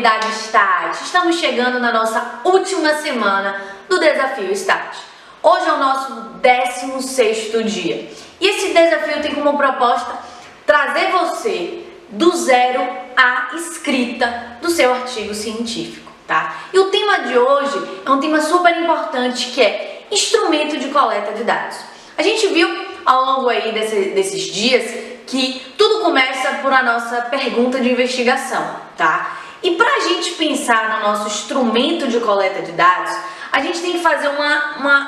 comunidade STAT, estamos chegando na nossa última semana do Desafio STAT. Hoje é o nosso 16º dia e esse desafio tem como proposta trazer você do zero à escrita do seu artigo científico, tá? E o tema de hoje é um tema super importante que é instrumento de coleta de dados. A gente viu ao longo aí desses dias que tudo começa por a nossa pergunta de investigação, tá? E para a gente pensar no nosso instrumento de coleta de dados, a gente tem que fazer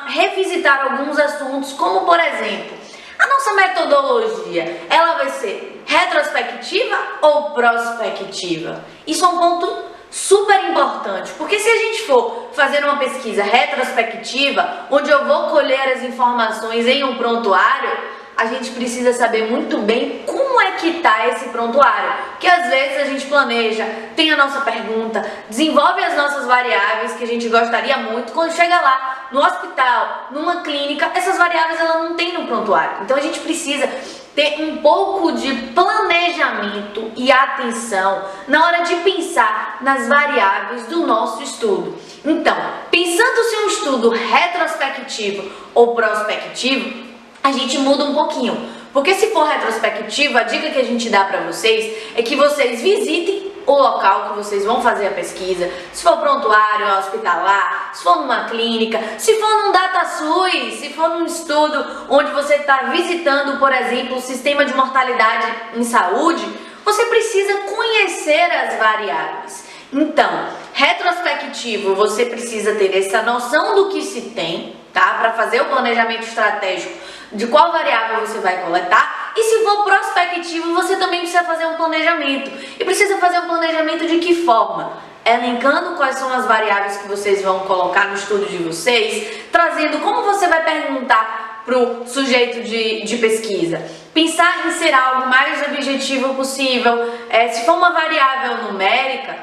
revisitar alguns assuntos, como por exemplo, a nossa metodologia, ela vai ser retrospectiva ou prospectiva? Isso é um ponto super importante, porque se a gente for fazer uma pesquisa retrospectiva, onde eu vou colher as informações em um prontuário, a gente precisa saber muito bem como é que está esse prontuário, porque às vezes a gente planeja, tem a nossa pergunta, desenvolve as nossas variáveis que a gente gostaria muito, quando chega lá no hospital, numa clínica, essas variáveis ela não tem no prontuário. Então a gente precisa ter um pouco de planejamento e atenção na hora de pensar nas variáveis do nosso estudo. Então, pensando se um estudo retrospectivo ou prospectivo, a gente muda um pouquinho, porque se for retrospectivo, a dica que a gente dá para vocês é que vocês visitem o local que vocês vão fazer a pesquisa, se for prontuário, hospitalar, se for numa clínica, se for num DataSUS, se for num estudo onde você está visitando, por exemplo, o sistema de mortalidade em saúde, você precisa conhecer as variáveis. Então, retrospectivo, você precisa ter essa noção do que se tem, tá? Para fazer o planejamento estratégico de qual variável você vai coletar. E se for prospectivo, você também precisa fazer um planejamento. E precisa fazer um planejamento de que forma? Elencando quais são as variáveis que vocês vão colocar no estudo de vocês, trazendo como você vai perguntar para o sujeito de pesquisa. Pensar em ser algo mais objetivo possível. Se for uma variável numérica,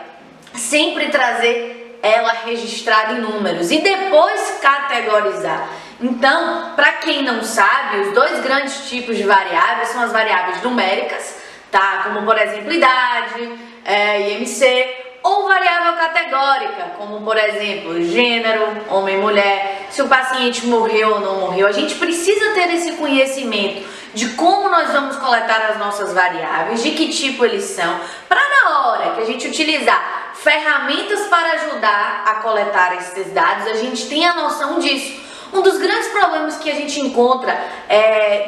sempre trazer ela registrada em números e depois categorizar. Então, para quem não sabe, os dois grandes tipos de variáveis são as variáveis numéricas, tá? Como por exemplo idade, IMC, ou variável categórica, como por exemplo gênero, homem e mulher, se o paciente morreu ou não morreu. A gente precisa ter esse conhecimento de como nós vamos coletar as nossas variáveis, de que tipo eles são, para na hora que a gente utilizar ferramentas para ajudar a coletar esses dados, a gente tem a noção disso. Um dos grandes problemas que a gente encontra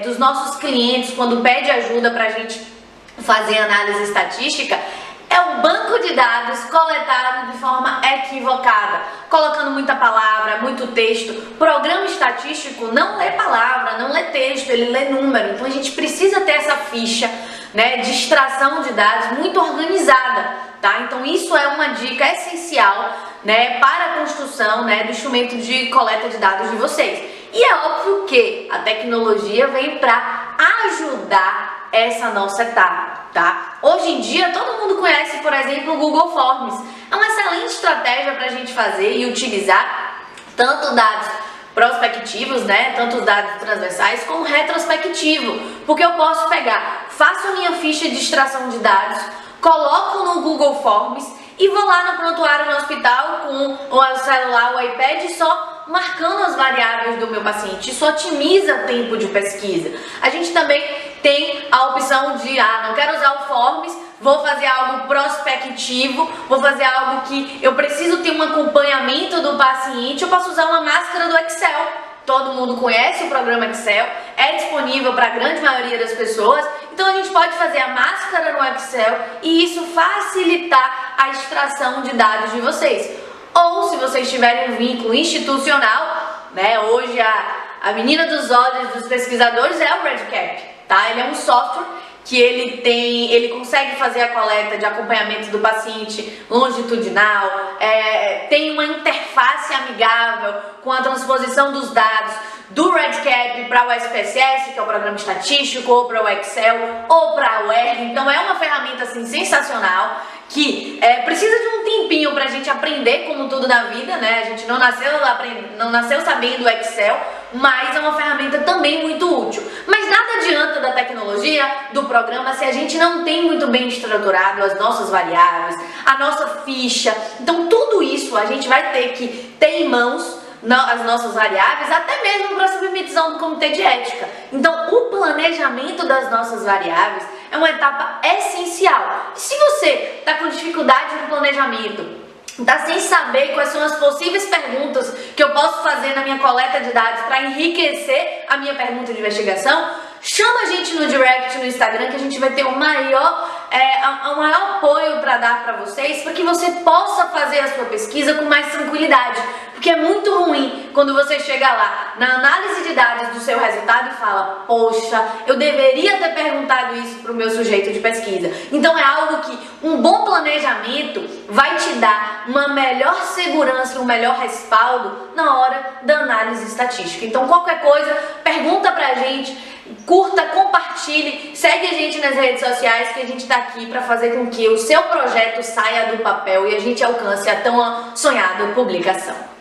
dos nossos clientes quando pede ajuda para a gente fazer análise estatística é o banco de dados coletado de forma equivocada, colocando muita palavra, muito texto. Programa estatístico não lê palavra, não lê texto, ele lê número. Então a gente precisa ter essa ficha, né, de extração de dados muito organizada, tá? Então isso é uma dica essencial, né, para a construção, né, do instrumento de coleta de dados de vocês. E é óbvio que a tecnologia vem para ajudar essa nossa etapa, tá? Hoje em dia todo mundo conhece, por exemplo, o Google Forms. É uma excelente estratégia para a gente fazer e utilizar tanto dados prospectivos, né, tanto os dados transversais como retrospectivo, porque eu posso pegar, faço a minha ficha de extração de dados, coloco no Google Forms e vou lá no prontuário no hospital com o celular, o iPad, só marcando as variáveis do meu paciente. Isso otimiza o tempo de pesquisa. A gente também tem a opção de, não quero usar o Forms, vou fazer algo prospectivo, vou fazer algo que eu preciso ter um acompanhamento do paciente, eu posso usar uma máscara do Excel. Todo mundo conhece o programa Excel, é disponível para a grande maioria das pessoas, então a gente pode fazer a máscara no Excel e isso facilitar a extração de dados de vocês. Ou se vocês tiverem um vínculo institucional, né, hoje a menina dos olhos dos pesquisadores é o REDCap, tá? Ele é um software que ele consegue fazer a coleta de acompanhamento do paciente longitudinal, tem uma interface amigável com a transposição dos dados do REDCap para o SPSS, que é o programa estatístico, ou para o Excel, ou para o R. Então é uma ferramenta assim sensacional que precisa de um tempinho para a gente aprender, como tudo na vida, né? A gente não nasceu sabendo o Excel, mas é uma ferramenta também muito útil. Mas nada adianta da tecnologia, do programa, se a gente não tem muito bem estruturado as nossas variáveis, a nossa ficha. Então tudo isso a gente vai ter que ter em mãos as nossas variáveis, até mesmo para submissão do comitê de ética. Então o planejamento das nossas variáveis é uma etapa essencial. E se você está com dificuldade no planejamento, tá sem saber quais são as possíveis perguntas que eu posso fazer na minha coleta de dados para enriquecer a minha pergunta de investigação, chama a gente no direct no Instagram que a gente vai ter o maior apoio para dar para vocês, para que você possa fazer a sua pesquisa com mais tranquilidade. Porque é muito ruim quando você chega lá na análise de dados do seu resultado e fala: poxa, eu deveria ter perguntado isso para o meu sujeito de pesquisa. Então é algo que um bom planejamento vai te dar uma melhor segurança, um melhor respaldo na hora da análise estatística. Então qualquer coisa, pergunta pra gente, curta, compartilhe, segue a gente nas redes sociais, que a gente está aqui para fazer com que o seu projeto saia do papel e a gente alcance a tão sonhada publicação.